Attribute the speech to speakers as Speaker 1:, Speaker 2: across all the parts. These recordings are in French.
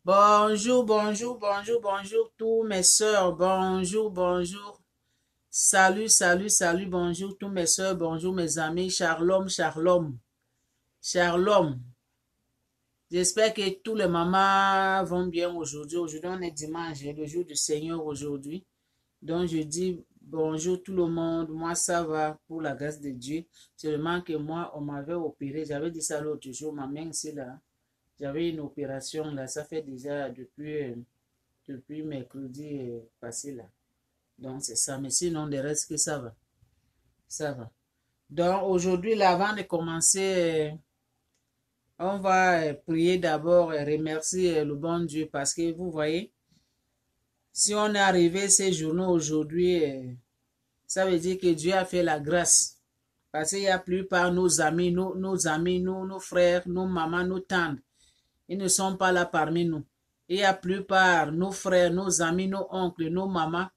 Speaker 1: Bonjour, bonjour, bonjour, bonjour tous mes sœurs. Bonjour, bonjour. Salut, salut, salut, bonjour tous mes sœurs, bonjour mes amis. Shalom, shalom, shalom. J'espère que tous les mamans vont bien aujourd'hui. Aujourd'hui, on est dimanche, le jour du Seigneur aujourd'hui. Donc, je dis bonjour tout le monde. Moi, ça va pour la grâce de Dieu. Seulement que moi, on m'avait opéré. J'avais dit ça l'autre jour. Ma main, c'est là. J'avais une opération là. Ça fait déjà depuis mercredi passé là. Donc, c'est ça. Mais sinon, le reste, que ça va. Ça va. Donc, aujourd'hui, là, avant de commencer, on va prier d'abord et remercier le bon Dieu parce que vous voyez, si on est arrivé ces journaux aujourd'hui, ça veut dire que Dieu a fait la grâce. Parce qu'il y a plupart nos amis, nos amis, nos frères, nos mamans, nos tantes, ils ne sont pas là parmi nous. Il y a plupart nos frères, nos amis, nos oncles, nos mamans,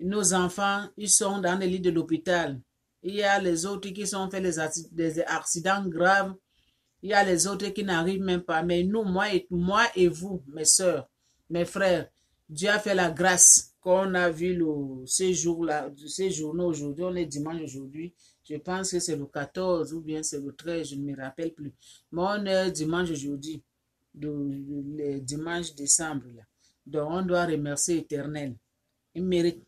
Speaker 1: nos enfants, ils sont dans les lits de l'hôpital. Il y a les autres qui sont fait des accidents graves. Il y a les autres qui n'arrivent même pas. Mais nous, moi et vous, mes soeurs, mes frères, Dieu a fait la grâce qu'on a vu ces jours-là, ces journaux aujourd'hui. On est dimanche aujourd'hui. Je pense que c'est le 14 ou bien c'est le 13, je ne me rappelle plus. Mais on est dimanche aujourd'hui, le dimanche décembre. Là. Donc on doit remercier l'Éternel. Il mérite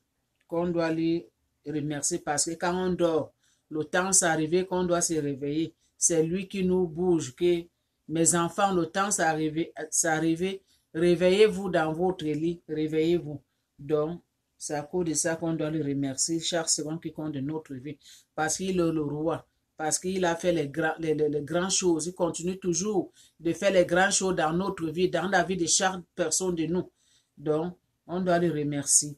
Speaker 1: qu'on doit lui remercier parce que quand on dort, le temps s'est arrivé qu'on doit se réveiller. C'est lui qui nous bouge, que mes enfants, le temps s'est arrivé, réveillez-vous dans votre lit, réveillez-vous. Donc, c'est à cause de ça qu'on doit le remercier chaque seconde qui compte de notre vie. Parce qu'il est le roi, parce qu'il a fait les grandes choses. Il continue toujours de faire les grandes choses dans notre vie, dans la vie de chaque personne de nous. Donc, on doit le remercier.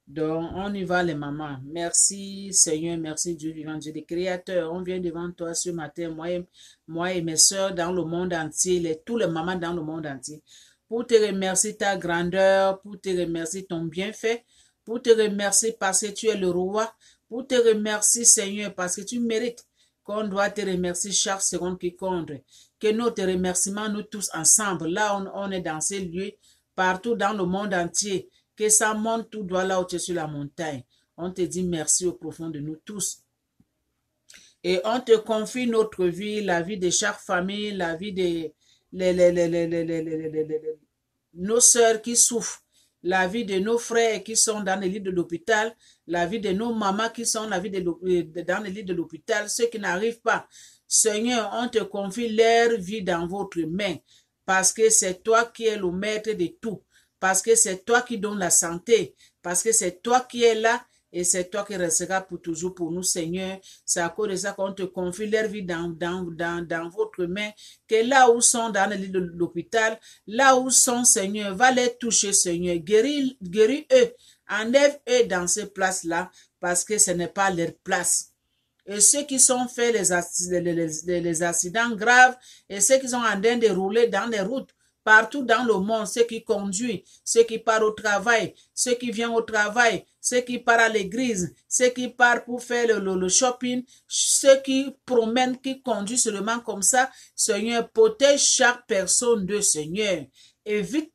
Speaker 1: Donc, on y va les mamans. Merci Seigneur, merci Dieu vivant, Dieu des créateurs. On vient devant toi ce matin, moi et mes soeurs dans le monde entier, tous les mamans dans le monde entier, pour te remercier ta grandeur, pour te remercier ton bienfait, pour te remercier parce que tu es le roi, pour te remercier Seigneur parce que tu mérites qu'on doit te remercier chaque seconde qui compte. Que notre remerciement, nous tous ensemble, là on est dans ces lieux, partout dans le monde entier, que ça monte tout droit là où tu es sur la montagne. On te dit merci au profond de nous tous. Et on te confie notre vie, la vie de chaque famille, la vie de nos sœurs qui souffrent, la vie de nos frères qui sont dans les lits de l'hôpital, la vie de nos mamans qui sont dans les lits de l'hôpital, ceux qui n'arrivent pas. Seigneur, on te confie leur vie dans votre main, parce que c'est toi qui es le maître de tout, parce que c'est toi qui donnes la santé, parce que c'est toi qui es là, et c'est toi qui resteras pour toujours pour nous, Seigneur. C'est à cause de ça qu'on te confie leur vie dans votre main, que là où sont dans les lits de l'hôpital, là où sont, Seigneur, va les toucher, Seigneur. Guéris eux, enlève eux dans ces places-là, parce que ce n'est pas leur place. Et ceux qui sont fait les accidents graves, et ceux qui sont en train de rouler dans les routes, partout dans le monde, ceux qui conduisent, ceux qui partent au travail, ceux qui viennent au travail, ceux qui partent à l'église, ceux qui partent pour faire le shopping, ceux qui promènent, qui conduisent seulement comme ça, Seigneur, protège chaque personne de Seigneur. Évite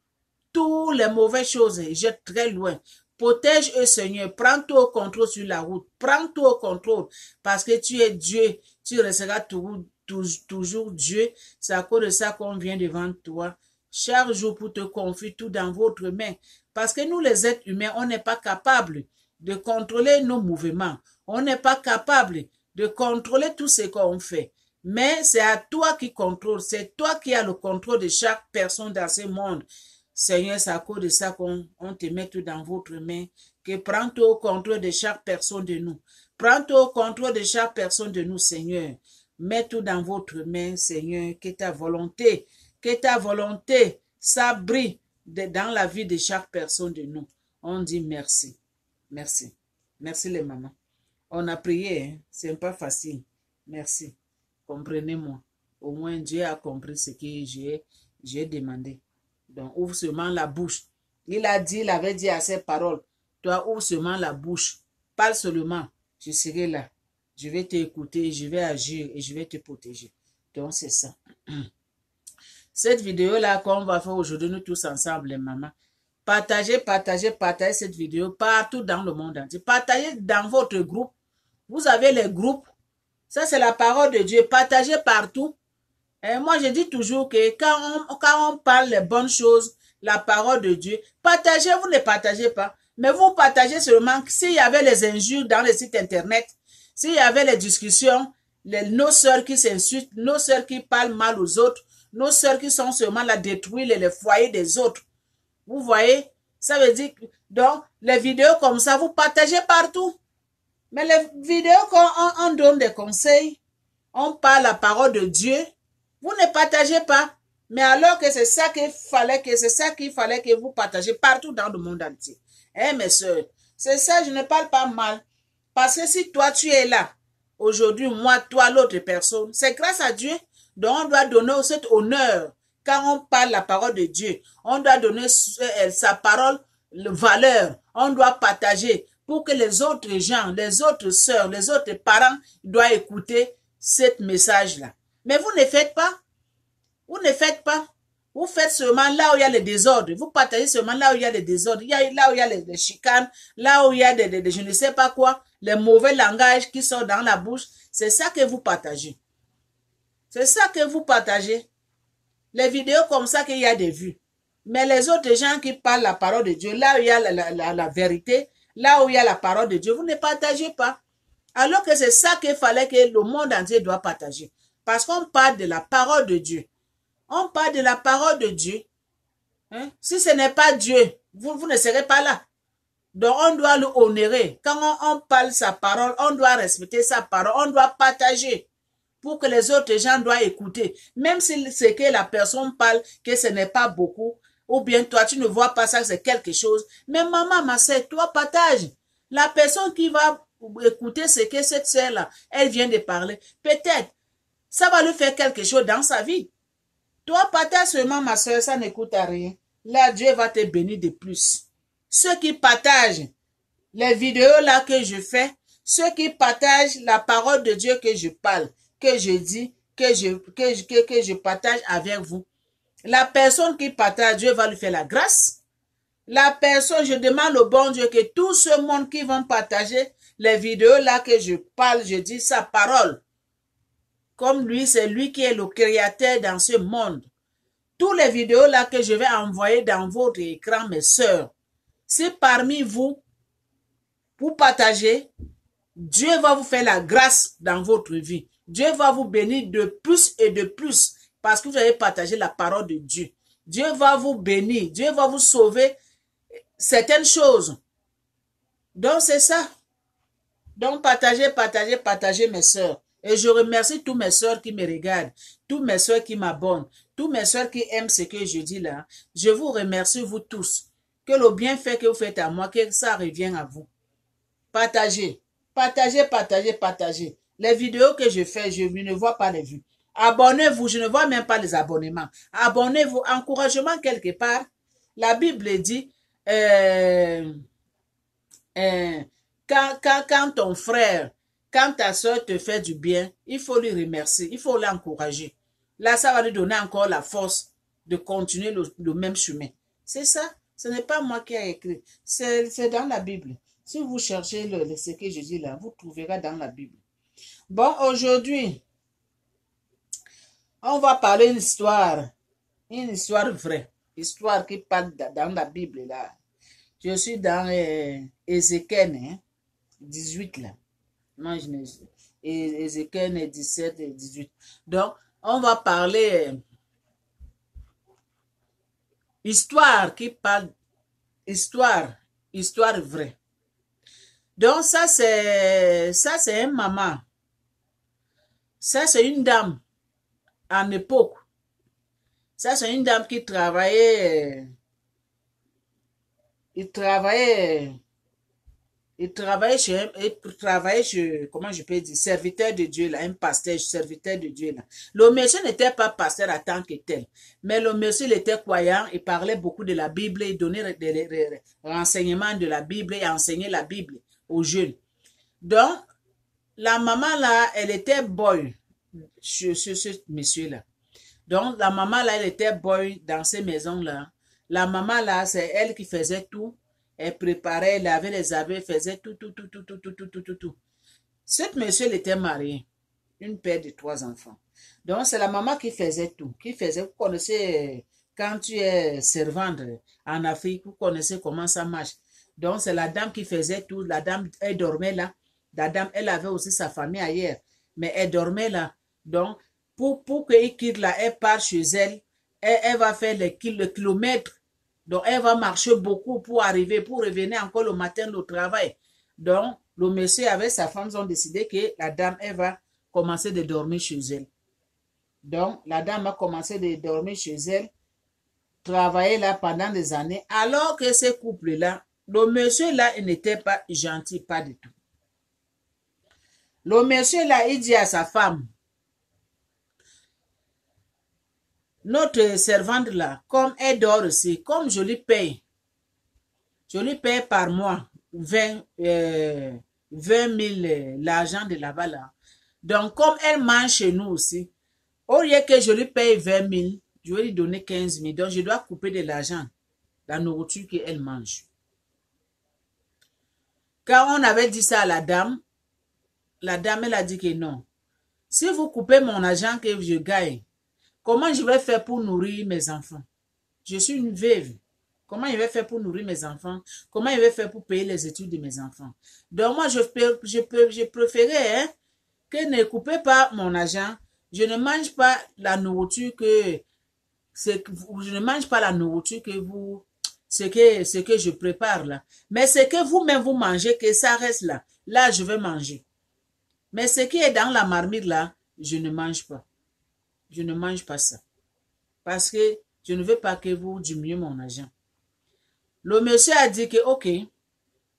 Speaker 1: toutes les mauvaises choses, jette très loin. Protège eux, Seigneur. Prends tout au contrôle sur la route. Prends tout au contrôle. Parce que tu es Dieu. Tu resteras toujours Dieu. C'est à cause de ça qu'on vient devant toi. Chaque jour pour te confier tout dans votre main. Parce que nous, les êtres humains, on n'est pas capable de contrôler nos mouvements. On n'est pas capable de contrôler tout ce qu'on fait. Mais c'est à toi qui contrôle. C'est toi qui as le contrôle de chaque personne dans ce monde. Seigneur, c'est à cause de ça qu'on te met tout dans votre main, que prends tout au contrôle de chaque personne de nous. Prends tout au contrôle de chaque personne de nous, Seigneur. Mets tout dans votre main, Seigneur, que ta volonté ça brille dans la vie de chaque personne de nous. On dit merci. Merci. Merci les mamans. On a prié, hein? C'est pas facile. Merci. Comprenez-moi. Au moins, Dieu a compris ce que j'ai demandé. Donc, ouvre seulement la bouche. Il avait dit à ses paroles, toi, ouvre seulement la bouche. Parle seulement. Je serai là. Je vais t'écouter, je vais agir et je vais te protéger. Donc, c'est ça. Cette vidéo-là qu'on va faire aujourd'hui, nous tous ensemble, les mamans. Partagez, partagez, partagez cette vidéo partout dans le monde entier. Partagez dans votre groupe. Vous avez les groupes. Ça, c'est la parole de Dieu. Partagez partout. Et moi, je dis toujours que quand on parle les bonnes choses, la parole de Dieu, partagez, vous ne partagez pas. Mais vous partagez seulement s'il y avait les injures dans les sites internet, s'il y avait les discussions, nos sœurs qui s'insultent, nos sœurs qui parlent mal aux autres, nos sœurs qui sont seulement là détruire les foyers des autres. Vous voyez? Ça veut dire que, donc, les vidéos comme ça, vous partagez partout. Mais les vidéos qu'on donne des conseils, on parle la parole de Dieu, vous ne partagez pas. Mais alors que c'est ça qu'il fallait que vous partagez partout dans le monde entier. Eh, mes soeurs, c'est ça, je ne parle pas mal. Parce que si toi, tu es là, aujourd'hui, moi, toi, l'autre personne, c'est grâce à Dieu. Donc, on doit donner cet honneur. Quand on parle la parole de Dieu, on doit donner sa parole, valeur. On doit partager pour que les autres gens, les autres sœurs, les autres parents doivent écouter ce message-là. Mais vous ne faites pas. Vous ne faites pas. Vous faites seulement là où il y a le désordre. Vous partagez seulement là où il y a le désordre. Là où il y a les chicanes, là où il y a je ne sais pas quoi, les mauvais langages qui sont dans la bouche. C'est ça que vous partagez. C'est ça que vous partagez. Les vidéos comme ça qu'il y a des vues. Mais les autres gens qui parlent la parole de Dieu, là où il y a la vérité, là où il y a la parole de Dieu, vous ne partagez pas. Alors que c'est ça qu'il fallait que le monde entier doit partager. Parce qu'on parle de la parole de Dieu. On parle de la parole de Dieu. Hein? Si ce n'est pas Dieu, vous ne serez pas là. Donc on doit le honorer. Quand on parle sa parole, on doit respecter sa parole, on doit partager pour que les autres gens doivent écouter. Même si c'est que la personne parle, que ce n'est pas beaucoup, ou bien toi tu ne vois pas ça, c'est quelque chose. Mais maman, ma sœur, toi partage. La personne qui va écouter ce que cette sœur-là, elle vient de parler, peut-être, ça va lui faire quelque chose dans sa vie. Toi, partage seulement, ma soeur, ça n'écoute à rien. Là, Dieu va te bénir de plus. Ceux qui partagent les vidéos là que je fais, ceux qui partagent la parole de Dieu que je parle, que je dis, que je partage avec vous. La personne qui partage, Dieu va lui faire la grâce. La personne, je demande au bon Dieu que tout ce monde qui vont partager les vidéos là que je parle, je dis sa parole. Comme lui, c'est lui qui est le créateur dans ce monde. Toutes les vidéos là que je vais envoyer dans votre écran, mes sœurs, si parmi vous, vous partagez, Dieu va vous faire la grâce dans votre vie. Dieu va vous bénir de plus et de plus parce que vous avez partagé la parole de Dieu. Dieu va vous bénir. Dieu va vous sauver certaines choses. Donc, c'est ça. Donc, partagez, partagez, partagez, mes sœurs. Et je remercie tous mes sœurs qui me regardent, tous mes sœurs qui m'abonnent, tous mes sœurs qui aiment ce que je dis là. Je vous remercie, vous tous. Que le bienfait que vous faites à moi, que ça revienne à vous. Partagez, partagez, partagez, partagez. Les vidéos que je fais, je ne vois pas les vues. Abonnez-vous, je ne vois même pas les abonnements. Abonnez-vous, encouragement quelque part. La Bible dit, quand ton frère, quand ta soeur te fait du bien, il faut lui remercier, il faut l'encourager. Là, ça va lui donner encore la force de continuer le même chemin. C'est ça. Ce n'est pas moi qui ai écrit. C'est dans la Bible. Si vous cherchez ce que je dis là, vous trouverez dans la Bible. Bon, aujourd'hui, on va parler une histoire vraie. Histoire qui parle dans la Bible là. Je suis dans Ézéchiel 18 là. Moi, Ézéchiel 17 et 18. Donc, on va parler histoire qui parle, histoire vraie. Donc, ça, c'est une maman. Ça, c'est une dame. En époque. Ça, c'est une dame qui travaillait. Il travaillait chez, comment je peux dire, serviteur de Dieu, là, un pasteur, serviteur de Dieu, là. Le monsieur n'était pas pasteur en tant que tel, mais le monsieur, il était croyant, il parlait beaucoup de la Bible, il donnait des renseignements de la Bible, et enseignait la Bible aux jeunes. Donc, la maman, là, elle était boy, ce monsieur-là. Donc, la maman là, elle était boy dans ces maisons-là. La maman là, c'est elle qui faisait tout. Elle préparait, elle lavait les habits, faisait tout, tout, tout, tout, tout, tout, tout, tout, tout, tout. Cet monsieur, il était marié. Une père de 3 enfants. Donc, c'est la maman qui faisait tout. Qui faisait, vous connaissez, quand tu es servante en Afrique, vous connaissez comment ça marche. Donc, c'est la dame qui faisait tout. La dame, elle dormait là. La dame, elle avait aussi sa famille ailleurs. Mais elle dormait là. Donc, pour qu'il quitte là, elle part chez elle. Elle va faire le kilomètre. Donc, elle va marcher beaucoup pour arriver, pour revenir encore le matin au travail. Donc, le monsieur avec sa femme ont décidé que la dame, elle va commencer de dormir chez elle. Donc, la dame a commencé de dormir chez elle, travailler là pendant des années, alors que ce couple-là, le monsieur-là, il n'était pas gentil, pas du tout. Le monsieur-là, il dit à sa femme, notre servante là, comme elle dort ici, comme je lui paye par mois 20 000 l'argent de là-bas là. Donc, comme elle mange chez nous aussi, au lieu que je lui paye 20 000, je vais lui donner 15 000. Donc, je dois couper de l'argent, la nourriture qu'elle mange. Quand on avait dit ça à la dame, elle a dit que non. Si vous coupez mon argent que je gagne, comment je vais faire pour nourrir mes enfants? Je suis une veuve. Comment je vais faire pour nourrir mes enfants? Comment je vais faire pour payer les études de mes enfants? Donc, moi, je préférais hein, que ne coupez pas mon argent. Je ne mange pas la nourriture que je ne mange pas la nourriture que vous ce que je prépare là. Mais ce que vous-même vous mangez, que ça reste là. Là, je vais manger. Mais ce qui est dans la marmite là, je ne mange pas. Je ne mange pas ça. Parce que je ne veux pas que vous diminuiez mon argent. Le monsieur a dit que, ok,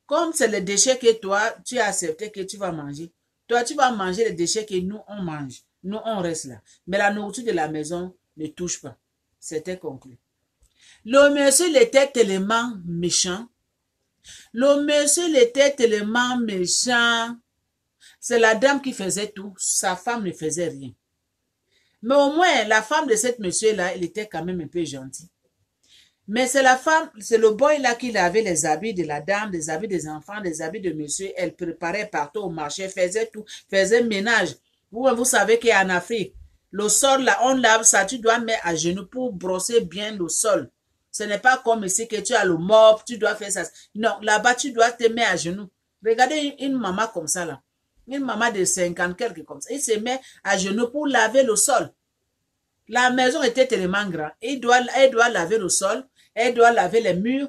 Speaker 1: comme c'est le déchet que toi, tu as accepté que tu vas manger, toi, tu vas manger les déchets que nous, on mange. Nous, on reste là. Mais la nourriture de la maison ne touche pas. C'était conclu. Le monsieur, il était tellement méchant. Le monsieur, il était tellement méchant. C'est la dame qui faisait tout. Sa femme ne faisait rien. Mais au moins, la femme de cet monsieur-là, il était quand même un peu gentil. Mais c'est la femme, c'est le boy là qui lavait les habits de la dame, les habits des enfants, les habits de monsieur. Elle préparait partout au marché, faisait tout, faisait ménage. Vous savez qu'en Afrique, le sol là, on lave ça, tu dois mettre à genoux pour brosser bien le sol. Ce n'est pas comme ici que tu as le mop, tu dois faire ça. Non, là-bas, tu dois te mettre à genoux. Regardez une maman comme ça là. Une maman de 50 quelques comme ça. Il se met à genoux pour laver le sol. La maison était tellement grande. Elle doit laver le sol. Elle doit laver les murs,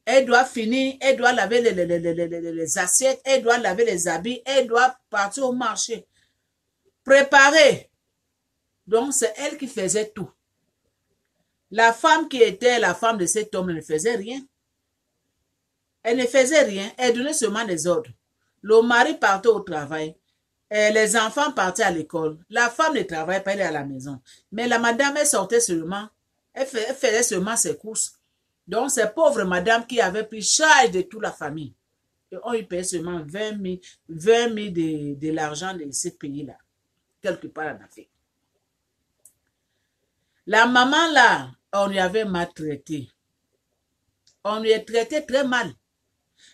Speaker 1: elle doit finir, elle doit laver les assiettes, elle doit laver les habits, elle doit partir au marché. Préparer. Donc, c'est elle qui faisait tout. La femme qui était la femme de cet homme ne faisait rien. Elle ne faisait rien, elle donnait seulement des ordres. Le mari partait au travail, et les enfants partaient à l'école. La femme ne travaillait pas, elle est à la maison. Mais la madame, elle sortait seulement, elle faisait seulement ses courses. Donc, c'est pauvre madame qui avait pris charge de toute la famille. Et on lui payait seulement 20 000 de l'argent de ce pays-là, quelque part en Afrique. La maman là, on lui avait maltraité. On lui a traité très mal.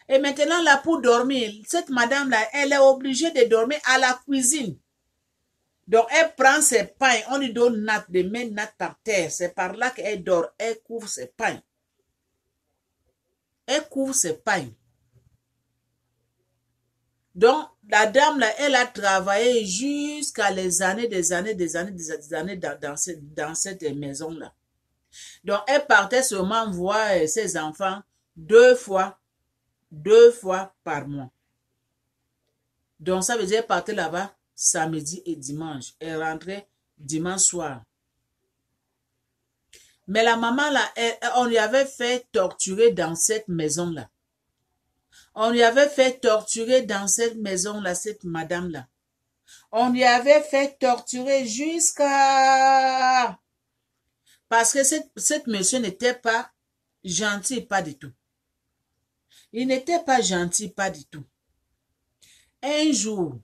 Speaker 1: Et maintenant là, pour dormir, cette madame-là, elle est obligée de dormir à la cuisine. Donc, elle prend ses pains, on lui donne des mains nattes par terre. C'est par là qu'elle dort, elle couvre ses pains. Elle couvre ses pains. Donc, la dame, là, elle a travaillé jusqu'à des années dans cette maison-là. Donc, elle partait seulement voir ses enfants deux fois par mois. Donc, ça veut dire qu'elle partait là-bas samedi et dimanche. Elle rentrait dimanche soir. Mais la maman, là, on lui avait fait torturer dans cette maison-là. On lui avait fait torturer dans cette maison-là, cette madame-là. On lui avait fait torturer jusqu'à... Parce que cette monsieur n'était pas gentil, pas du tout. Il n'était pas gentil, pas du tout. Un jour,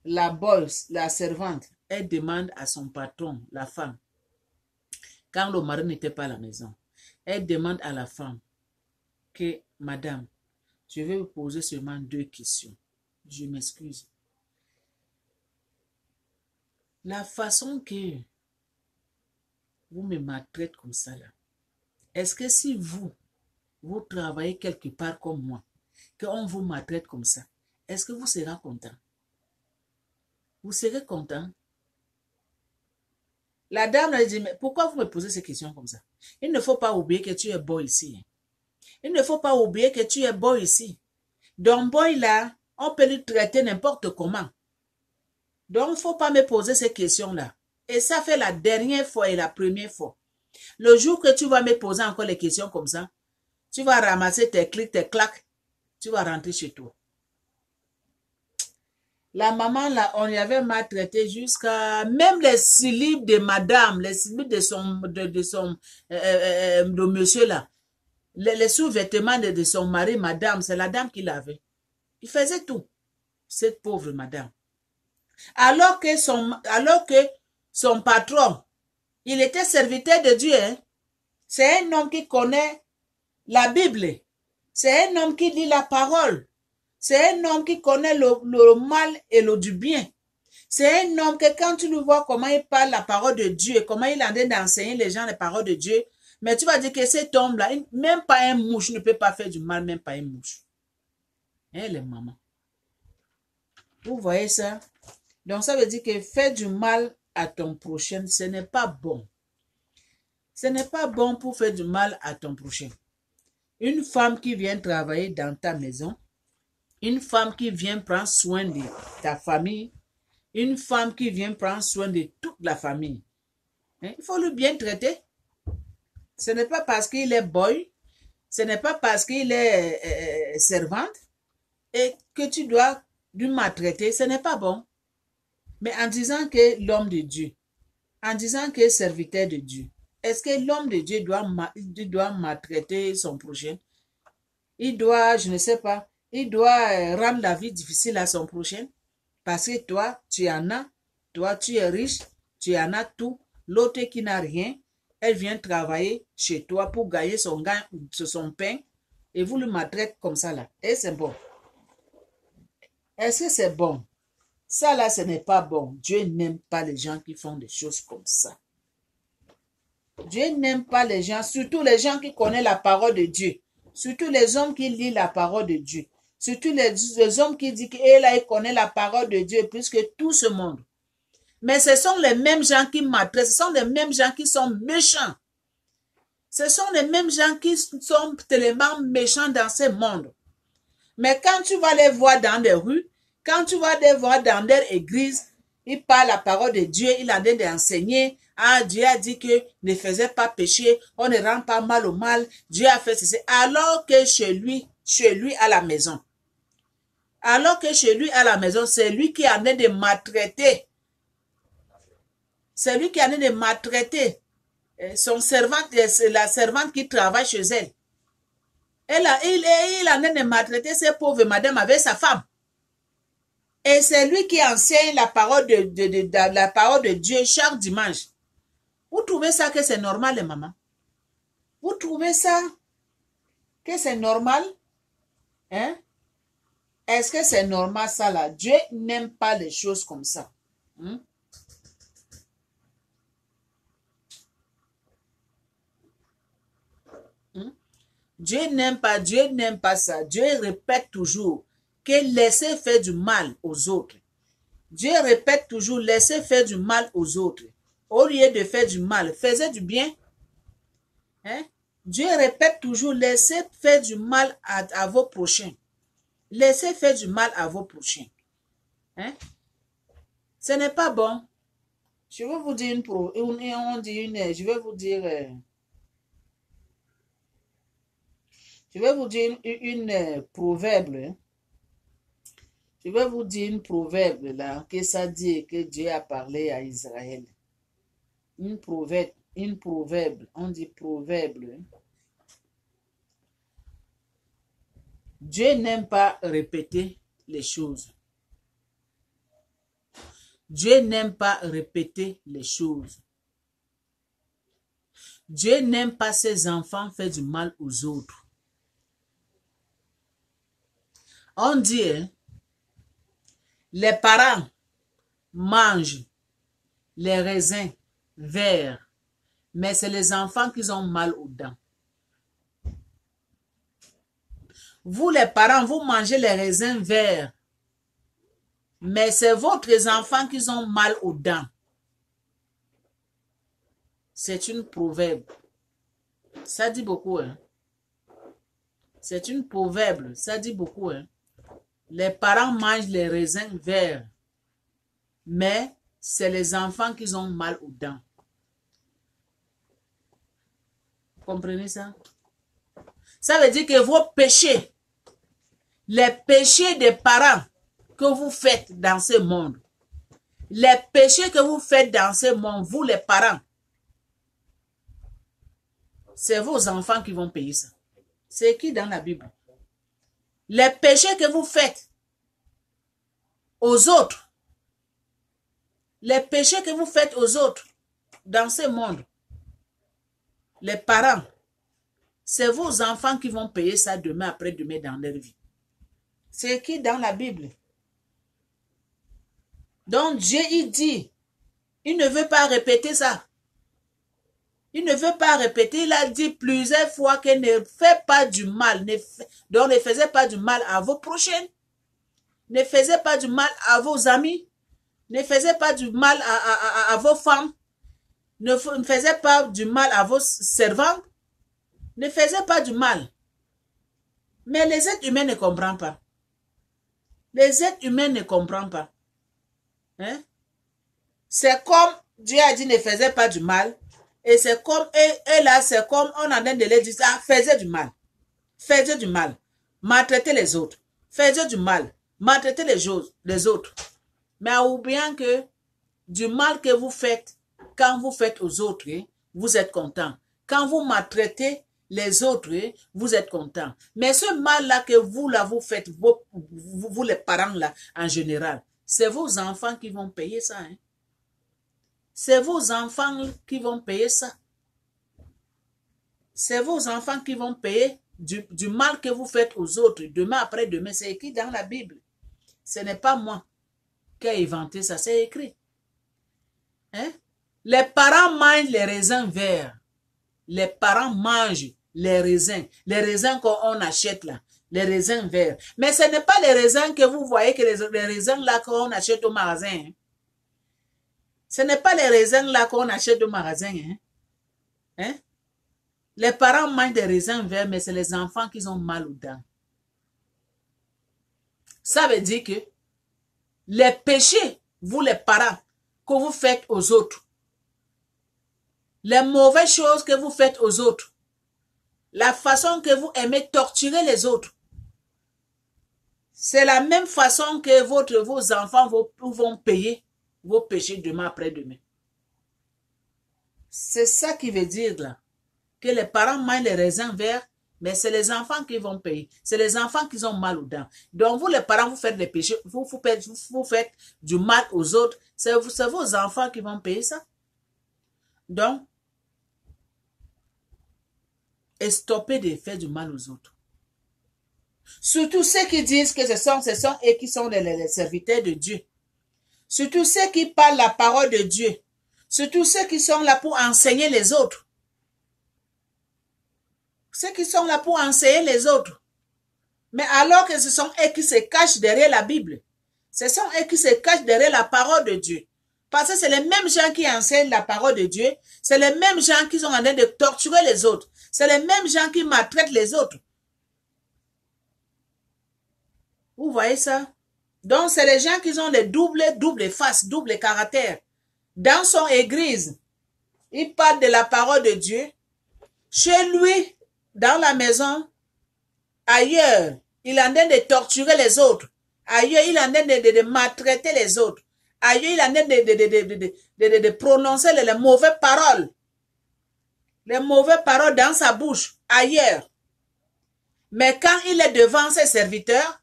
Speaker 1: la boss, la servante, elle demande à son patron, la femme, quand le mari n'était pas à la maison, elle demande à la femme que, madame, je vais vous poser seulement 2 questions. Je m'excuse. La façon que vous me maltraitez comme ça, là, est-ce que si vous travaillez quelque part comme moi, qu'on vous maltraite comme ça, est-ce que vous serez content? Vous serez content? La dame a dit, mais pourquoi vous me posez ces questions comme ça? Il ne faut pas oublier que tu es beau ici. Il ne faut pas oublier que tu es beau ici. Donc, boy là, on peut lui traiter n'importe comment. Donc, il ne faut pas me poser ces questions-là. Et ça fait la dernière fois et la première fois. Le jour que tu vas me poser encore les questions comme ça, tu vas ramasser tes clics, tes claques, tu vas rentrer chez toi. La maman, là, on y avait maltraité jusqu'à... Même les slips de madame, les slips de monsieur, là, les sous-vêtements de son mari, madame, c'est la dame qui l'avait. Il faisait tout, cette pauvre madame. Alors que son patron, il était serviteur de Dieu. Hein? C'est un homme qui connaît la Bible. C'est un homme qui lit la parole. C'est un homme qui connaît le mal et le du bien. C'est un homme que quand tu le vois comment il parle la parole de Dieu, comment il est en train d'enseigner les gens les paroles de Dieu, mais tu vas dire que cet homme-là, même pas un mouche ne peut pas faire du mal, même pas un mouche. Hein, les mamans. Vous voyez ça? Donc ça veut dire que faire du mal à ton prochain, ce n'est pas bon. Ce n'est pas bon pour faire du mal à ton prochain. Une femme qui vient travailler dans ta maison, une femme qui vient prendre soin de ta famille, une femme qui vient prendre soin de toute la famille. Hein? Il faut le bien traiter. Ce n'est pas parce qu'il est boy, ce n'est pas parce qu'il est servante et que tu dois lui maltraiter. Ce n'est pas bon. Mais en disant que l'homme de Dieu, en disant que serviteur de Dieu, est-ce que l'homme de Dieu doit maltraiter son prochain? Il doit, je ne sais pas, il doit rendre la vie difficile à son prochain? Parce que toi, tu en as, toi, tu es riche, tu en as tout. L'autre qui n'a rien, elle vient travailler chez toi pour gagner son pain et vous le maltraitez comme ça là. Et c'est bon. Est-ce que c'est bon? Ça là, ce n'est pas bon. Dieu n'aime pas les gens qui font des choses comme ça. Dieu n'aime pas les gens, surtout les gens qui connaissent la parole de Dieu. Surtout les hommes qui lisent la parole de Dieu. Surtout les hommes qui disent qu'il connaît la parole de Dieu plus que tout ce monde. Mais ce sont les mêmes gens qui maltraitent, ce sont les mêmes gens qui sont méchants. Ce sont les mêmes gens qui sont tellement méchants dans ce monde. Mais quand tu vas les voir dans les rues, quand tu vas les voir dans des églises, ils parlent la parole de Dieu, il a d'enseigner. Ah, Dieu a dit que ne faisait pas pécher, on ne rend pas mal au mal, Dieu a fait ceci. Alors que chez lui à la maison. Alors que chez lui à la maison, c'est lui qui en est de maltraiter. C'est lui qui en est de maltraiter son servante, la servante qui travaille chez elle. Il en est de maltraiter ces pauvres madame avec sa femme. Et c'est lui qui enseigne la parole la parole de Dieu chaque dimanche. Vous trouvez ça que c'est normal, les mamans? Vous trouvez ça que c'est normal? Hein? Est-ce que c'est normal ça là? Dieu n'aime pas les choses comme ça. Hein? Hein? Dieu n'aime pas ça. Dieu répète toujours que laissez faire du mal aux autres. Dieu répète toujours, laissez faire du mal aux autres. Au lieu de faire du mal, faisez du bien. Hein? Dieu répète toujours, laissez faire du mal à vos prochains. Laissez faire du mal à vos prochains. Hein? Ce n'est pas bon. Je vais vous dire je vais vous dire une proverbe. Hein? Je vais vous dire une proverbe là, que ça dit que Dieu a parlé à Israël. Une proverbe, on dit proverbe. Dieu n'aime pas répéter les choses. Dieu n'aime pas répéter les choses. Dieu n'aime pas ses enfants faire du mal aux autres. On dit, hein, les parents mangent les raisins verts, mais c'est les enfants qui ont mal aux dents. Vous, les parents, vous mangez les raisins verts, mais c'est votre enfant qui ont mal aux dents. C'est une proverbe. Ça dit beaucoup, hein. C'est une proverbe. Ça dit beaucoup, hein. Les parents mangent les raisins verts, mais c'est les enfants qui ont mal aux dents. Vous comprenez ça? Ça veut dire que vos péchés, les péchés des parents que vous faites dans ce monde, les péchés que vous faites dans ce monde, vous les parents, c'est vos enfants qui vont payer ça. C'est écrit dans la Bible. Les péchés que vous faites aux autres, les péchés que vous faites aux autres dans ce monde, les parents, c'est vos enfants qui vont payer ça demain après-demain dans leur vie. C'est écrit dans la Bible. Donc Dieu, il dit, il ne veut pas répéter ça. Il ne veut pas répéter, il a dit plusieurs fois que ne faites pas du mal, donc ne faisez pas du mal à vos prochains, ne faisez pas du mal à vos amis, ne faisez pas du mal à vos femmes, ne faisez pas du mal à vos servantes, ne faisez pas du mal. Mais les êtres humains ne comprennent pas. Les êtres humains ne comprennent pas. Hein? C'est comme Dieu a dit ne faisait pas du mal. Et c'est comme, et là, c'est comme on a de les dire, ah, faisait du mal. Faisait du mal. Maltraitez les autres. Faisait du mal. Maltraitez les autres. Mais en oubliant que du mal que vous faites, quand vous faites aux autres, vous êtes content. Quand vous maltraitez les autres, vous êtes content. Mais ce mal-là que vous, là, vous faites, vous les parents, là, en général, c'est vos enfants qui vont payer ça, hein. C'est vos enfants qui vont payer ça. C'est vos enfants qui vont payer du mal que vous faites aux autres. Demain après demain, c'est écrit dans la Bible. Ce n'est pas moi qui ai inventé ça, c'est écrit. Hein? Les parents mangent les raisins verts. Les parents mangent les raisins qu'on achète là, les raisins verts. Mais ce n'est pas les raisins que vous voyez, que les raisins là qu'on achète au magasin. Hein? Ce n'est pas les raisins là qu'on achète au magasin. Hein? Hein? Les parents mangent des raisins verts, mais c'est les enfants qui ont mal aux dents. Ça veut dire que les péchés, vous les parents, que vous faites aux autres, les mauvaises choses que vous faites aux autres, la façon que vous aimez torturer les autres, c'est la même façon que vos enfants vont payer vos péchés demain après-demain. C'est ça qui veut dire là, que les parents mangent les raisins verts, mais c'est les enfants qui vont payer. C'est les enfants qui ont mal aux dents. Donc vous les parents, vous faites des péchés, vous faites du mal aux autres, c'est vos enfants qui vont payer ça. Donc, et stoppez de faire du mal aux autres. Surtout ceux qui disent que ce sont eux qui sont les serviteurs de Dieu. Surtout ceux qui parlent la parole de Dieu. Surtout ceux qui sont là pour enseigner les autres. Ceux qui sont là pour enseigner les autres. Mais alors que ce sont eux qui se cachent derrière la Bible. Ce sont eux qui se cachent derrière la parole de Dieu. Parce que c'est les mêmes gens qui enseignent la parole de Dieu. C'est les mêmes gens qui sont en train de torturer les autres. C'est les mêmes gens qui maltraitent les autres. Vous voyez ça? Donc, c'est les gens qui ont les double faces, double caractère. Dans son église, il parle de la parole de Dieu. Chez lui, dans la maison, ailleurs, il est en train de torturer les autres. Ailleurs, il est en train de maltraiter les autres. Ailleurs, il est en train de prononcer les mauvaises paroles. Les mauvaises paroles dans sa bouche, ailleurs. Mais quand il est devant ses serviteurs,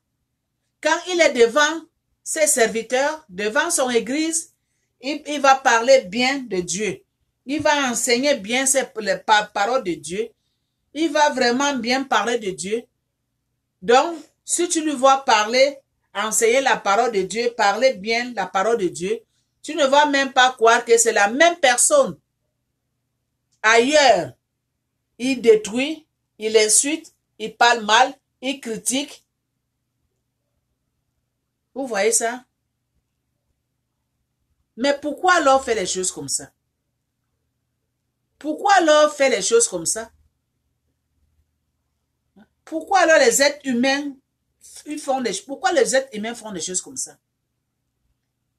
Speaker 1: devant son église, il va parler bien de Dieu. Il va enseigner bien les paroles de Dieu. Il va vraiment bien parler de Dieu. Donc, si tu le vois parler, enseigner la parole de Dieu, parler bien la parole de Dieu, tu ne vas même pas croire que c'est la même personne. Ailleurs, il détruit, il insulte, il parle mal, il critique. Vous voyez ça? Mais pourquoi alors faire les choses comme ça? Pourquoi alors faire les choses comme ça? Pourquoi alors les êtres humains pourquoi les êtres humains font des choses comme ça?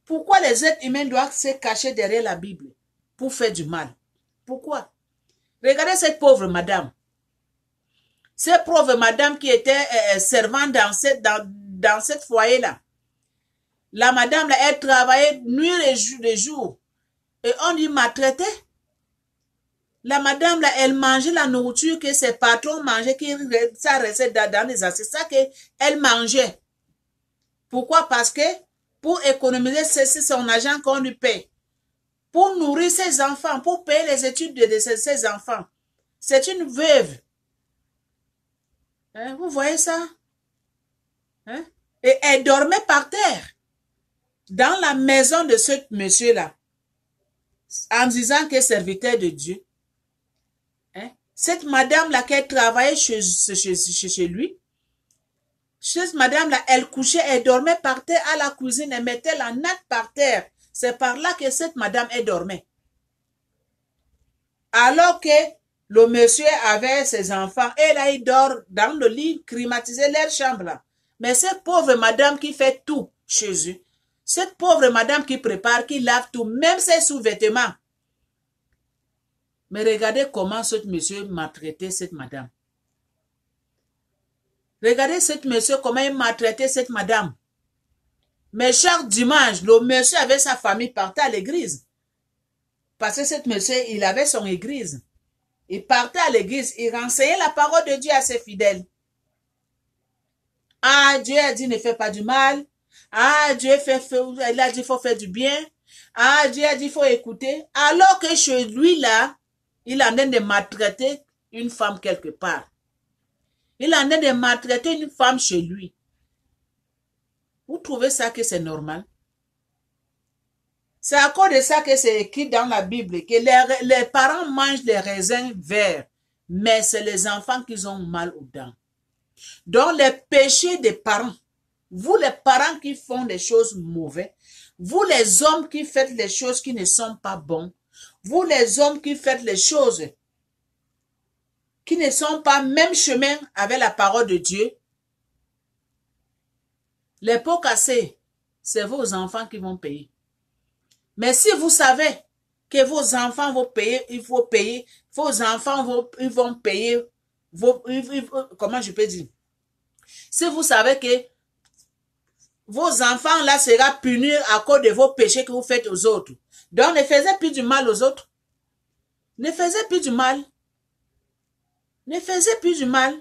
Speaker 1: Pourquoi les êtres humains doivent se cacher derrière la Bible pour faire du mal? Pourquoi? Regardez cette pauvre madame. Cette pauvre madame qui était servante dans cette foyer-là. La madame, là, elle travaillait nuit et jour. Et on lui maltraitait. La madame, là, elle mangeait la nourriture que ses patrons mangeaient, ça restait dans les assiettes. C'est ça qu'elle mangeait. Pourquoi? Parce que pour économiser, c'est son argent qu'on lui paye. Pour nourrir ses enfants, pour payer les études de ses enfants. C'est une veuve. Hein? Vous voyez ça? Hein? Et elle dormait par terre. Dans la maison de ce monsieur-là. En disant qu'elle est serviteur de Dieu. Hein? Cette madame-là qui travaillait chez lui. Cette madame-là, elle couchait, elle dormait par terre à la cuisine, elle mettait la natte par terre. C'est par là que cette madame, elle dormait. Alors que le monsieur avait ses enfants, et là, il dort dans le lit, climatisé leur chambre là. Mais cette pauvre madame qui fait tout chez eux, cette pauvre madame qui prépare, qui lave tout, même ses sous-vêtements. Mais regardez comment ce monsieur maltraitait cette madame. Regardez ce monsieur, comment il maltraitait cette madame. Mais chaque dimanche, le monsieur avec sa famille partait à l'église. Parce que cet monsieur, il avait son église. Il partait à l'église, il renseignait la parole de Dieu à ses fidèles. Ah, Dieu a dit ne fais pas du mal. Ah, Dieu il a dit il faut faire du bien. Ah, Dieu a dit il faut écouter. Alors que chez lui là, il en est de maltraiter une femme quelque part. Il en est de maltraiter une femme chez lui. Vous trouvez ça que c'est normal? C'est à cause de ça que c'est écrit dans la Bible que les parents mangent les raisins verts, mais c'est les enfants qui ont mal aux dents. Donc les péchés des parents, vous les parents qui font des choses mauvaises, vous les hommes qui faites les choses qui ne sont pas bonnes, vous les hommes qui faites les choses qui ne sont pas même chemin avec la parole de Dieu, les pots cassés, c'est vos enfants qui vont payer. Mais si vous savez que vos enfants vont payer, il faut payer, vos enfants vont payer, comment je peux dire? Si vous savez que vos enfants là seront punis à cause de vos péchés que vous faites aux autres, donc ne faisez plus du mal aux autres. Ne faisez plus du mal. Ne faisez plus du mal.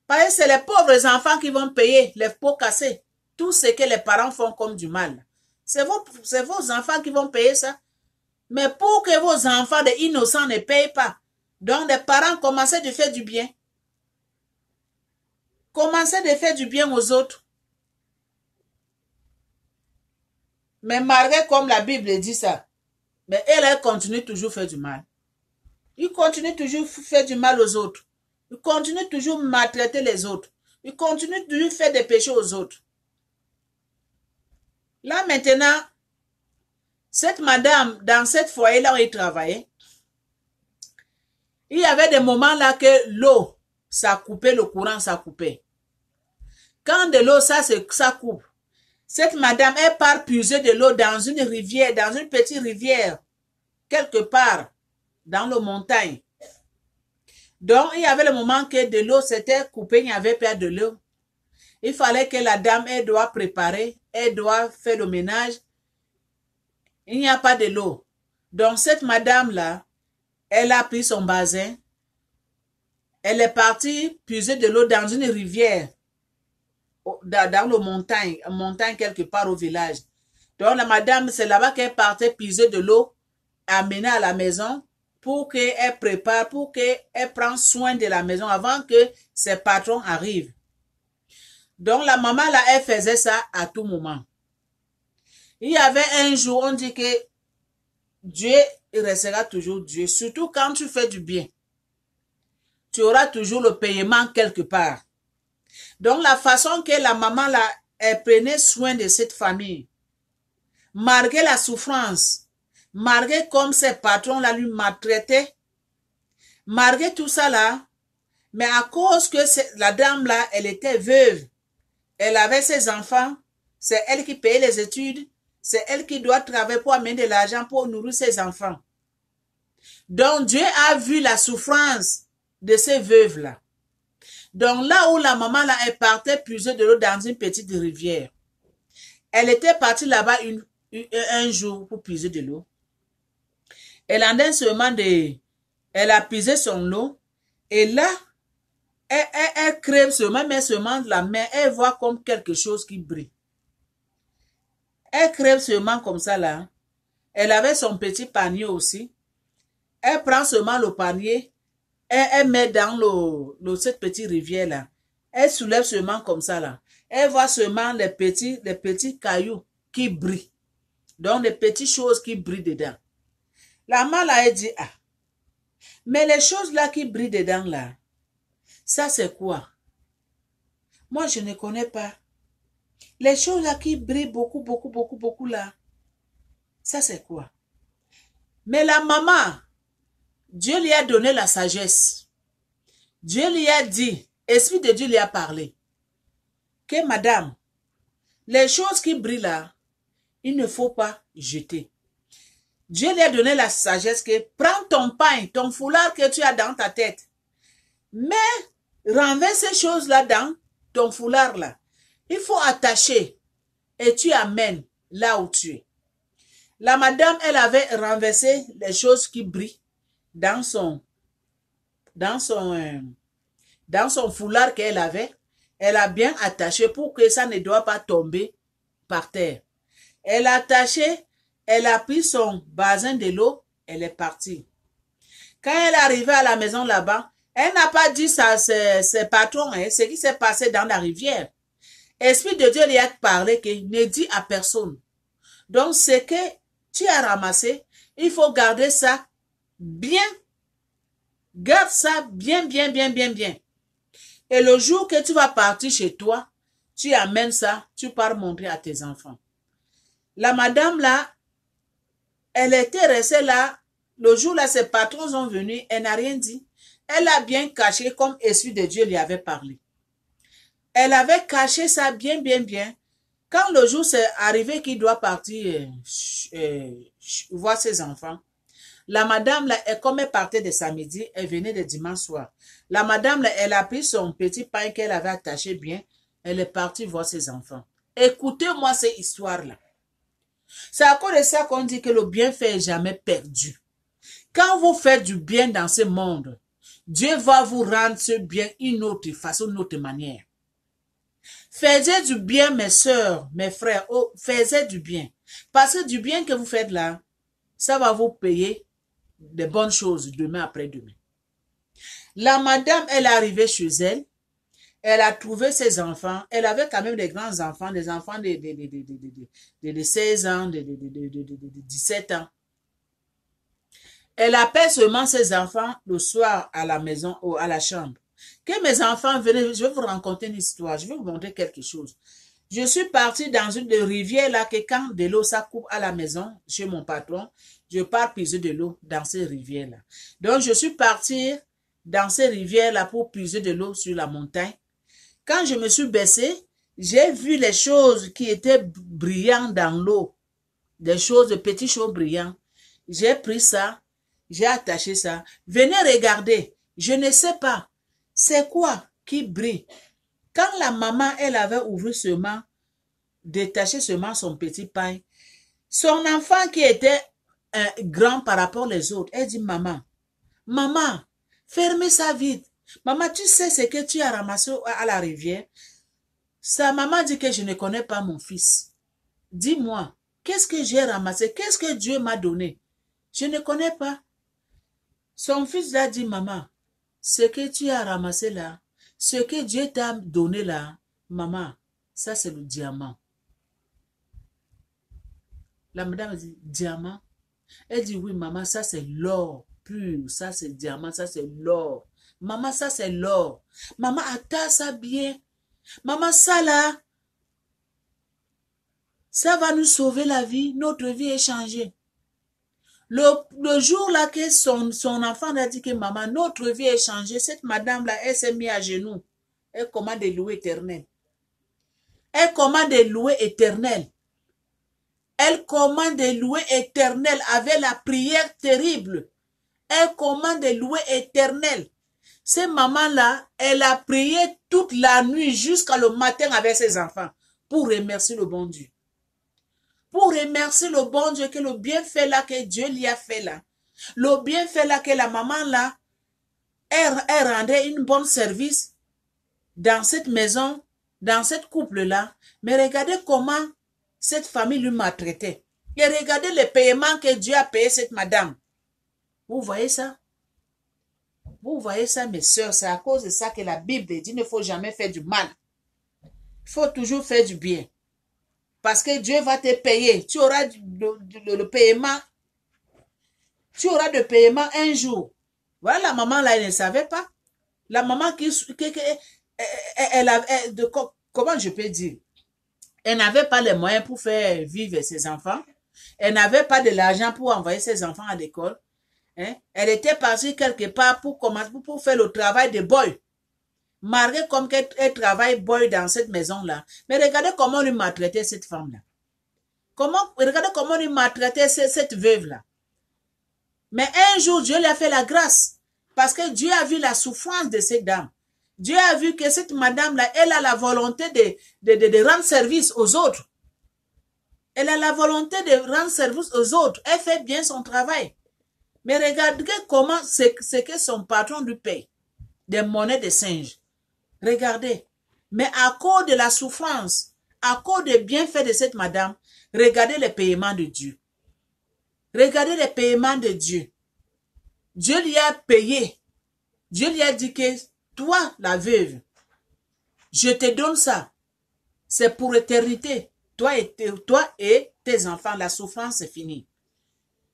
Speaker 1: Parce que c'est les pauvres enfants qui vont payer les pots cassés. Tout ce que les parents font comme du mal. C'est vos enfants qui vont payer ça. Mais pour que vos enfants des innocents ne payent pas, donc les parents commencez de faire du bien. Commencez de faire du bien aux autres. Mais malgré comme la Bible dit ça, mais elle continue toujours à faire du mal. Il continue toujours à faire du mal aux autres. Il continue toujours à maltraiter les autres. Il continue toujours à faire des péchés aux autres. Là maintenant, cette madame, dans cette foyer-là où il travaillait, il y avait des moments là que l'eau, ça coupait, le courant, ça coupait. Quand de l'eau, ça coupe. Cette madame, elle part puiser de l'eau dans une rivière, dans une petite rivière, quelque part, dans la montagne. Donc, il y avait le moment que de l'eau s'était coupée, il n'y avait pas de l'eau. Il fallait que la dame, elle doit préparer, elle doit faire le ménage. Il n'y a pas de l'eau. Donc, cette madame-là, elle a pris son bassin. Elle est partie puiser de l'eau dans une rivière, dans la montagne quelque part au village. Donc la madame, c'est là-bas qu'elle partait puiser de l'eau, amener à la maison pour qu'elle prépare, pour qu'elle prenne soin de la maison avant que ses patrons arrivent. Donc la maman là, elle faisait ça à tout moment. Il y avait un jour, on dit que Dieu restera toujours Dieu, surtout quand tu fais du bien. Tu auras toujours le paiement quelque part. Donc la façon que la maman là, elle prenait soin de cette famille, malgré la souffrance, malgré comme ses patrons là lui maltraitaient, malgré tout ça là, mais à cause que la dame là, elle était veuve, elle avait ses enfants, c'est elle qui payait les études, c'est elle qui doit travailler pour amener de l'argent pour nourrir ses enfants. Donc Dieu a vu la souffrance de ces veuves là. Donc là où la maman là, elle partait puiser de l'eau dans une petite rivière. Elle était partie là-bas un jour pour puiser de l'eau. Elle en a seulement elle a puisé son eau et là, elle crève seulement, mais seulement de la main, elle voit comme quelque chose qui brille. Elle crève seulement comme ça là. Elle avait son petit panier aussi. Elle prend seulement le panier, elle met dans cette petite rivière là. Elle soulève seulement comme ça là. Elle voit seulement les petits cailloux qui brillent. Donc les petites choses qui brillent dedans. La maman là, elle dit, ah, mais les choses là qui brillent dedans là, ça c'est quoi? Moi je ne connais pas. Les choses là qui brillent beaucoup là, ça c'est quoi? Mais la maman, Dieu lui a donné la sagesse. Dieu lui a dit, Esprit de Dieu lui a parlé, que madame, les choses qui brillent là, il ne faut pas jeter. Dieu lui a donné la sagesse que prends ton pain, ton foulard que tu as dans ta tête, mais renverse ces choses-là dans ton foulard là. Il faut attacher et tu amènes là où tu es. La madame, elle avait renversé les choses qui brillent dans son foulard qu'elle avait. Elle a bien attaché pour que ça ne doit pas tomber par terre. Elle a attaché, elle a pris son bassin de l'eau, elle est partie. Quand elle est arrivée à la maison là-bas, elle n'a pas dit ça à ses patrons, hein, ce qui s'est passé dans la rivière. Esprit de Dieu lui a parlé que ne dit à personne. Donc, ce que tu as ramassé, il faut garder ça bien. Garde ça bien. Et le jour que tu vas partir chez toi, tu amènes ça, tu pars montrer à tes enfants. La madame là, elle était restée là. Le jour là, ses patrons sont venus, elle n'a rien dit. Elle a bien caché comme Esprit de Dieu lui avait parlé. Elle avait caché ça bien. Quand le jour s'est arrivé qu'il doit partir voir ses enfants, la madame là, comme elle partait de samedi, elle venait de dimanche soir. La madame là, elle a pris son petit pain qu'elle avait attaché bien, elle est partie voir ses enfants. Écoutez-moi cette histoire-là. C'est à cause de ça qu'on dit que le bienfait n'est jamais perdu. Quand vous faites du bien dans ce monde, Dieu va vous rendre ce bien une autre façon, une autre manière. Faites du bien, mes sœurs, mes frères, oh, faites du bien. Parce que du bien que vous faites là, ça va vous payer des bonnes choses demain après-demain. La madame, elle est arrivée chez elle, elle a trouvé ses enfants, elle avait quand même des grands enfants, des enfants de 16 ans, de 17 ans. Elle appelle seulement ses enfants le soir à la maison ou à la chambre. Que mes enfants venez, je vais vous raconter une histoire, je vais vous montrer quelque chose. Je suis partie dans une rivière là que quand de l'eau ça coupe à la maison chez mon patron, je pars puiser de l'eau dans ces rivières là. Donc je suis partie dans ces rivières là pour puiser de l'eau sur la montagne. Quand je me suis baissée, j'ai vu les choses qui étaient brillantes dans l'eau, des choses, de petites choses brillantes. J'ai pris ça, j'ai attaché ça. Venez regarder, je ne sais pas. C'est quoi qui brille? Quand la maman, elle avait ouvert seulement, détaché seulement son petit pain, son enfant qui était grand par rapport aux autres, elle dit, maman, fermez ça vite. Maman, tu sais ce que tu as ramassé à la rivière? Sa maman dit que je ne connais pas mon fils. Dis-moi, Qu'est-ce que j'ai ramassé? Qu'est-ce que Dieu m'a donné? Je ne connais pas. Son fils a dit, maman, ce que tu as ramassé là, ce que Dieu t'a donné là, maman, ça c'est le diamant. La madame dit, diamant? Elle dit, oui, maman, ça c'est l'or pur, ça c'est diamant, ça c'est l'or. Maman, ça c'est l'or. Maman, attends ça bien. Maman, ça là, ça va nous sauver la vie, notre vie est changée. Le jour là que son enfant a dit que maman, notre vie est changée, cette madame là, elle s'est mise à genoux. Elle commande des loués éternels. Elle commande des loués éternels. Elle commande des loués éternels avec la prière terrible. Elle commande des loués éternels. Cette maman-là, elle a prié toute la nuit jusqu'à le matin avec ses enfants pour remercier le bon Dieu. Pour remercier le bon Dieu que le bienfait là que Dieu lui a fait là. Le bienfait là que la maman là, elle rendait une bonne service dans cette maison, dans cette couple-là. Mais regardez comment cette famille lui maltraitait. Et regardez les paiements que Dieu a payé cette madame. Vous voyez ça? Vous voyez ça, mes sœurs? C'est à cause de ça que la Bible dit qu'il ne faut jamais faire du mal. Il faut toujours faire du bien. Parce que Dieu va te payer. Tu auras le paiement. Tu auras de paiement un jour. Voilà la maman là, elle ne savait pas. La maman comment je peux dire? Elle n'avait pas les moyens pour faire vivre ses enfants. Elle n'avait pas de l'argent pour envoyer ses enfants à l'école. Hein? Elle était partie quelque part pour faire le travail de boy. Malgré comme qu'elle travaille boy dans cette maison-là. Mais regardez comment on lui maltraitait cette femme-là. Regardez comment on lui maltraitait cette veuve-là. Mais un jour, Dieu lui a fait la grâce. Parce que Dieu a vu la souffrance de cette dame. Dieu a vu que cette madame-là, elle a la volonté de rendre service aux autres. Elle a la volonté de rendre service aux autres. Elle fait bien son travail. Mais regardez comment c'est que son patron lui paye. Des monnaies de singes. Regardez. Mais à cause de la souffrance, à cause des bienfaits de cette madame, regardez les paiements de Dieu. Regardez les paiements de Dieu. Dieu lui a payé. Dieu lui a dit que toi, la veuve, je te donne ça. C'est pour l'éternité. Toi et tes enfants, la souffrance est finie.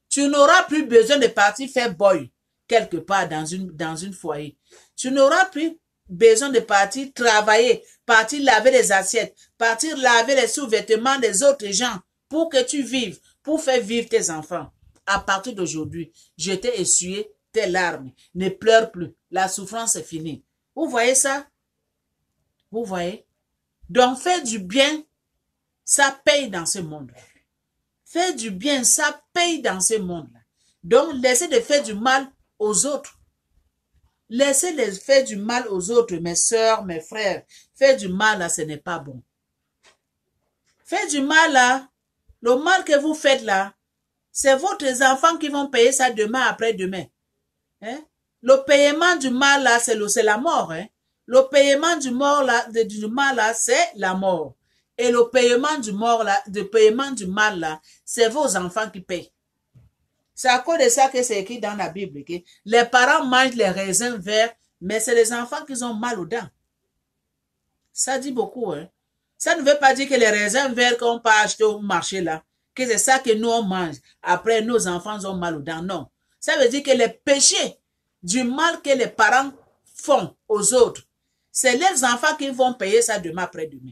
Speaker 1: Tu n'auras plus besoin de partir faire boy quelque part dans une foyer. Tu n'auras plus besoin de partir travailler, partir laver les assiettes, partir laver les sous-vêtements des autres gens pour que tu vives, pour faire vivre tes enfants. À partir d'aujourd'hui, je t'ai essuyé tes larmes. Ne pleure plus. La souffrance est finie. Vous voyez ça? Vous voyez? Donc, faire du bien, ça paye dans ce monde. Faire du bien, ça paye dans ce monde-là. Donc, laissez de faire du mal aux autres. Laissez de faire du mal aux autres, mes sœurs, mes frères. Faire du mal, là, ce n'est pas bon. Faire du mal, là, le mal que vous faites, là, c'est votre enfants qui vont payer ça demain, après-demain. Hein? Le paiement du mal, là, c'est la mort. Hein? Le paiement du mal, là, c'est la mort. Et le paiement du mal, là, c'est vos enfants qui payent. C'est à cause de ça que c'est écrit dans la Bible. Que les parents mangent les raisins verts, mais c'est les enfants qui ont mal aux dents. Ça dit beaucoup. Hein? Ça ne veut pas dire que les raisins verts qu'on peut acheter au marché, là, que c'est ça que nous on mange. Après, nos enfants ont mal aux dents. Non. Ça veut dire que les péchés du mal que les parents font aux autres, c'est les enfants qui vont payer ça demain après-demain.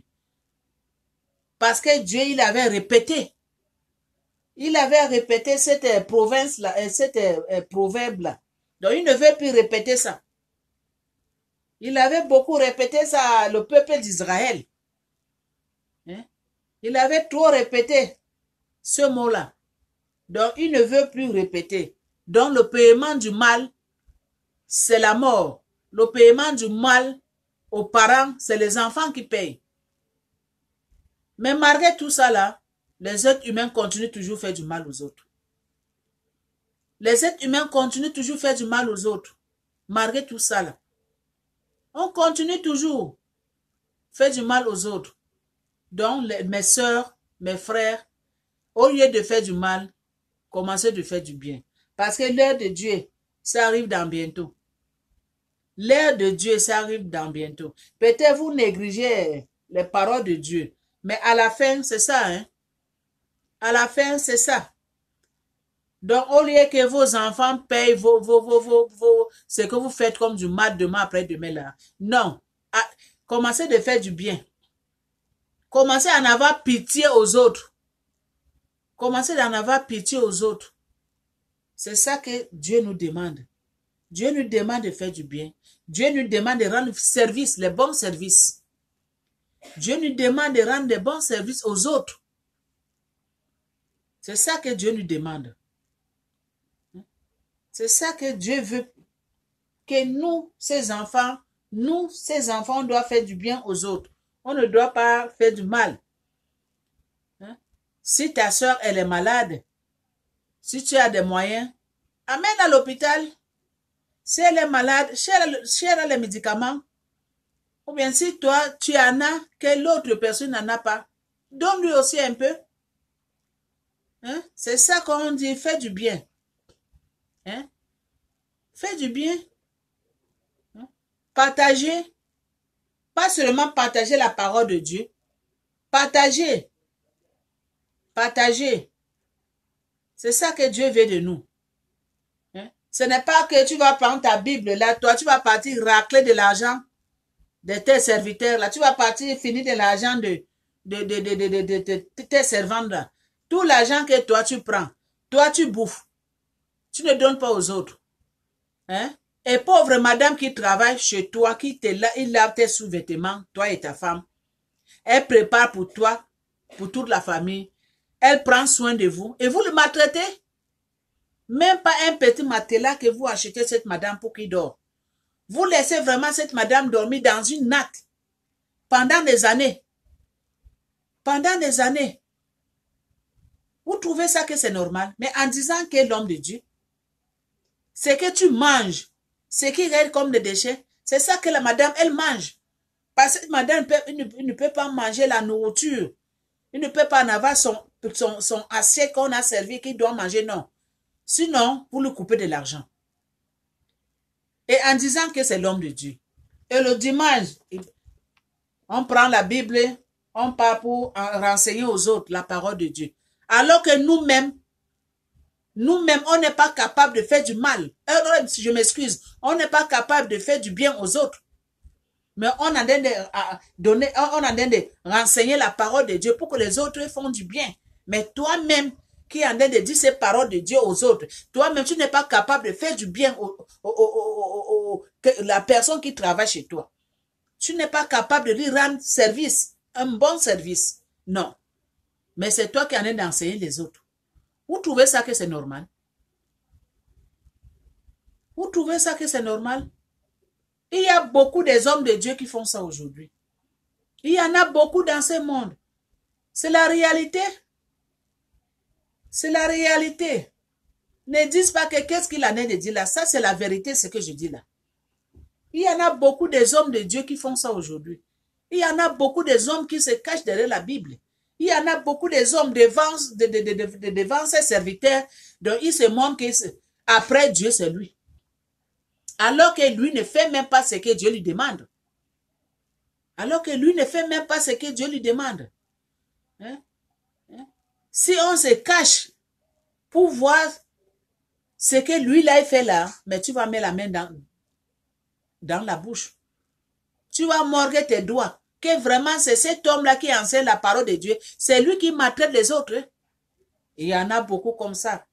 Speaker 1: Parce que Dieu, il avait répété. Il avait répété cette province-là, cette proverbe-là. Donc, il ne veut plus répéter ça. Il avait beaucoup répété ça à le peuple d'Israël. Hein? Il avait trop répété ce mot-là. Donc, il ne veut plus répéter. Donc, le paiement du mal, c'est la mort. Le paiement du mal aux parents, c'est les enfants qui payent. Mais malgré tout ça là, les êtres humains continuent toujours à faire du mal aux autres. Les êtres humains continuent toujours à faire du mal aux autres. Malgré tout ça là. On continue toujours à faire du mal aux autres. Donc, mes sœurs, mes frères, Au lieu de faire du mal, commencez de faire du bien. Parce que l'heure de Dieu, ça arrive dans bientôt. L'heure de Dieu, ça arrive dans bientôt. Peut-être vous négligez les paroles de Dieu. Mais à la fin, c'est ça. Hein? À la fin, c'est ça. Donc, au lieu que vos enfants payent ce que vous faites comme du mal demain après demain là. Non. Commencez de faire du bien. Commencez à en avoir pitié aux autres. Commencez d'en avoir pitié aux autres. C'est ça que Dieu nous demande. Dieu nous demande de faire du bien. Dieu nous demande de rendre service, les bons services. Dieu nous demande de rendre des bons services aux autres. C'est ça que Dieu nous demande. C'est ça que Dieu veut. Que nous, ses enfants, on doit faire du bien aux autres. On ne doit pas faire du mal. Si ta soeur, elle est malade, si tu as des moyens, amène à l'hôpital. Si elle est malade, si elle a les médicaments, ou bien si toi, tu en as, que l'autre personne n'en a pas, donne-lui aussi un peu. Hein? C'est ça qu'on dit, fais du bien. Hein? Fais du bien. Hein? Partagez. Pas seulement partager la parole de Dieu. Partagez. Partagez. C'est ça que Dieu veut de nous. Hein? Ce n'est pas que tu vas prendre ta Bible là, toi, tu vas partir racler de l'argent de tes serviteurs là. Tu vas partir finir de l'argent de tes servantes là. Tout l'argent que toi tu prends, toi tu bouffes. Tu ne donnes pas aux autres. Hein? Et pauvre madame qui travaille chez toi, il lave tes sous-vêtements, toi et ta femme. Elle prépare pour toi, pour toute la famille. Elle prend soin de vous et vous le maltraitez. Même pas un petit matelas que vous achetez cette madame pour qu'il dort. Vous laissez vraiment cette madame dormir dans une natte pendant des années. Pendant des années. Vous trouvez ça que c'est normal? Mais en disant que l'homme de Dieu, c'est que tu manges, ce qui reste comme des déchets, c'est ça que la madame, elle mange. Parce que madame ne peut pas manger la nourriture. Il ne peut pas en avoir son assiette qu'on a servi qu'il doit manger, non. Sinon, vous lui coupez de l'argent. Et en disant que c'est l'homme de Dieu. Et le dimanche, on prend la Bible, on part pour renseigner aux autres la parole de Dieu. Alors que nous-mêmes, on n'est pas capable de faire du mal. Je m'excuse, on n'est pas capable de faire du bien aux autres. Mais on a de renseigner la parole de Dieu pour que les autres font du bien. Mais toi-même, qui est en train de dire ces paroles de Dieu aux autres, toi-même, tu n'es pas capable de faire du bien la personne qui travaille chez toi. Tu n'es pas capable de lui rendre service, un bon service. Non. Mais c'est toi qui es en train d'enseigner les autres. Vous trouvez ça que c'est normal? Vous trouvez ça que c'est normal? Il y a beaucoup des hommes de Dieu qui font ça aujourd'hui. Il y en a beaucoup dans ce monde. C'est la réalité. C'est la réalité. Ne disent pas que qu'est-ce qu'il en est de dire là. Ça, c'est la vérité, ce que je dis là. Il y en a beaucoup des hommes de Dieu qui font ça aujourd'hui. Il y en a beaucoup des hommes qui se cachent derrière la Bible. Il y en a beaucoup des hommes devant ses serviteurs. Donc, ils se montrent qu'après Dieu, c'est lui. Alors que lui ne fait même pas ce que Dieu lui demande. Alors que lui ne fait même pas ce que Dieu lui demande. Hein? Hein? Si on se cache pour voir ce que lui là il fait là, mais tu vas mettre la main dans la bouche. Tu vas morguer tes doigts. Que vraiment c'est cet homme-là qui enseigne la parole de Dieu. C'est lui qui maltraite les autres. Il y en a beaucoup comme ça.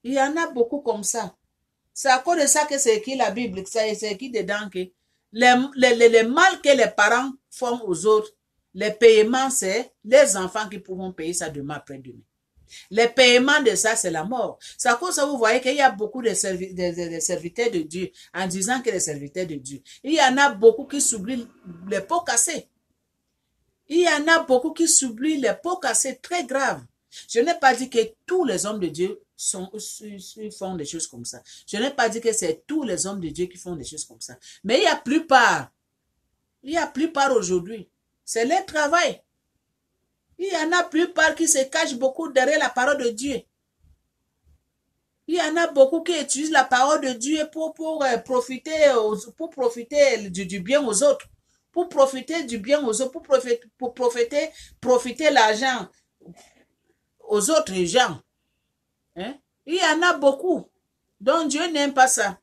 Speaker 1: Il y en a beaucoup comme ça. C'est à cause de ça que c'est écrit la Bible, c'est écrit dedans que les mal que les parents font aux autres, les paiements, c'est les enfants qui pourront payer ça demain après-demain. Les paiements de ça, c'est la mort. C'est à cause de ça, vous voyez qu'il y a beaucoup de serviteurs de Dieu, en disant que les serviteurs de Dieu. Il y en a beaucoup qui s'oublient les pots cassés. Il y en a beaucoup qui s'oublient les pots cassés, très graves. Je n'ai pas dit que tous les hommes de Dieu font des choses comme ça. Je n'ai pas dit que c'est tous les hommes de Dieu qui font des choses comme ça. Mais il y a plupart aujourd'hui. C'est leur travail. Il y en a plupart qui se cachent beaucoup derrière la parole de Dieu. Il y en a beaucoup qui utilisent la parole de Dieu pour profiter du bien aux autres. Pour profiter du bien aux autres, pour profiter l'argent aux autres gens. Hein? Il y en a beaucoup. Donc Dieu n'aime pas ça.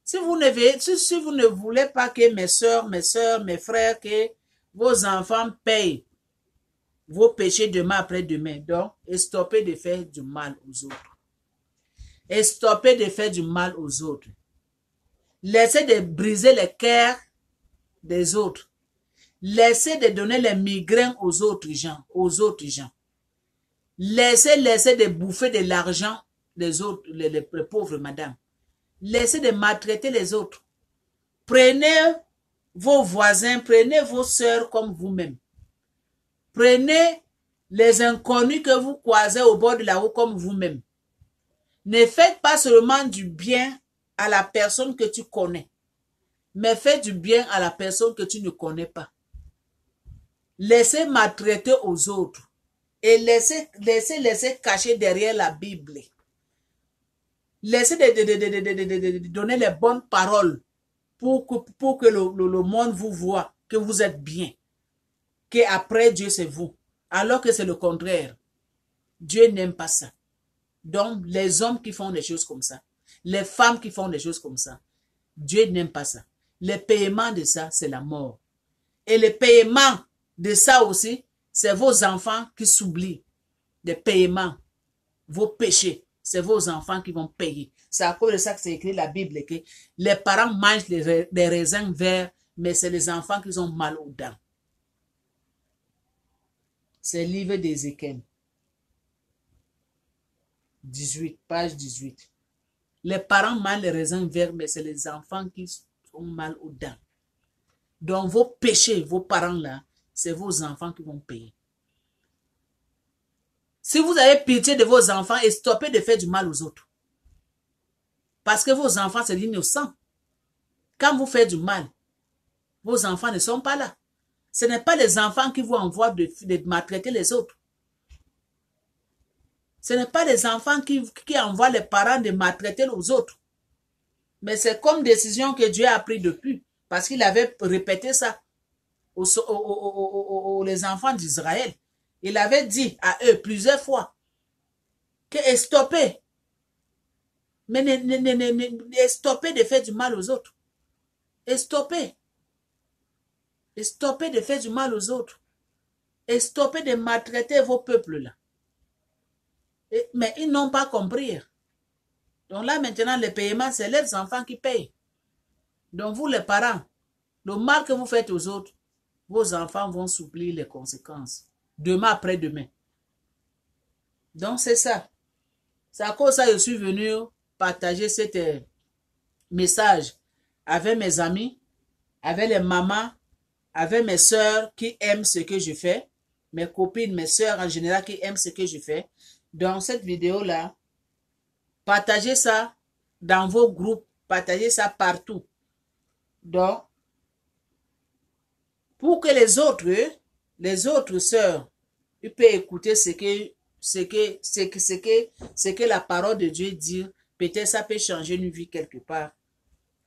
Speaker 1: Si vous ne voulez pas que mes soeurs, mes frères, que vos enfants payent vos péchés demain après demain, donc, et stoppez de faire du mal aux autres. Et stoppez de faire du mal aux autres. Laissez de briser les cœurs des autres. Laissez de donner les migraines aux autres gens. Laissez de bouffer de l'argent des autres, les pauvres madames. Laissez de maltraiter les autres. Prenez vos voisins, prenez vos sœurs comme vous-même. Prenez les inconnus que vous croisez au bord de la route comme vous-même. Ne faites pas seulement du bien à la personne que tu connais, mais faites du bien à la personne que tu ne connais pas. Laissez maltraiter aux autres et laissez cacher derrière la Bible. Laissez de donner les bonnes paroles pour que le monde vous voit, que vous êtes bien, que après Dieu c'est vous, alors que c'est le contraire. Dieu n'aime pas ça. Donc, les hommes qui font des choses comme ça, les femmes qui font des choses comme ça, Dieu n'aime pas ça. Le paiement de ça, c'est la mort. Et le paiement de ça aussi, c'est vos enfants qui s'oublient. Le paiement, vos péchés, c'est vos enfants qui vont payer. C'est à cause de ça que c'est écrit dans la Bible que les parents mangent des raisins verts, mais c'est les enfants qui ont mal aux dents. C'est le livre d'Ézéchiel. 18, page 18. Les parents mangent les raisins verts, mais c'est les enfants qui ont mal aux dents. Donc vos péchés, vos parents là, c'est vos enfants qui vont payer. Si vous avez pitié de vos enfants, et stoppez de faire du mal aux autres. Parce que vos enfants, c'est l'innocent. Quand vous faites du mal, vos enfants ne sont pas là. Ce n'est pas les enfants qui vous envoient de maltraiter les autres. Ce n'est pas les enfants qui envoient les parents de maltraiter les autres. Mais c'est comme décision que Dieu a prise depuis. Parce qu'il avait répété ça les enfants d'Israël. Il avait dit à eux plusieurs fois que stoppez. Mais stoppez de faire du mal aux autres. Et stoppez. Et stoppez de faire du mal aux autres. Et stoppez de maltraiter vos peuples là. Mais ils n'ont pas compris. Donc là maintenant, le paiement, c'est les enfants qui payent. Donc vous les parents, le mal que vous faites aux autres, vos enfants vont souffrir les conséquences. Demain après demain. Donc c'est ça. C'est à cause de ça que je suis venu partager cet message avec mes amis, avec les mamans, avec mes soeurs qui aiment ce que je fais, mes copines, mes soeurs en général qui aiment ce que je fais. Dans cette vidéo-là, partagez ça dans vos groupes, partagez ça partout. Donc, pour que les autres sœurs, ils peuvent écouter ce que la parole de Dieu dit. Peut-être ça peut changer une vie quelque part.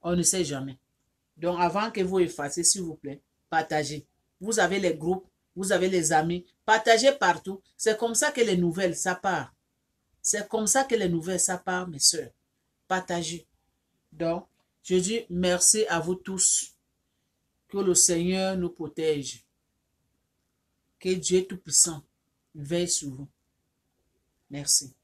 Speaker 1: On ne sait jamais. Donc, avant que vous effaciez, s'il vous plaît, partagez. Vous avez les groupes, vous avez les amis. Partagez partout. C'est comme ça que les nouvelles, ça part. C'est comme ça que les nouvelles, ça part, mes sœurs. Partagez. Donc, je dis merci à vous tous. Que le Seigneur nous protège. Que Dieu Tout-Puissant veille sur vous. Merci.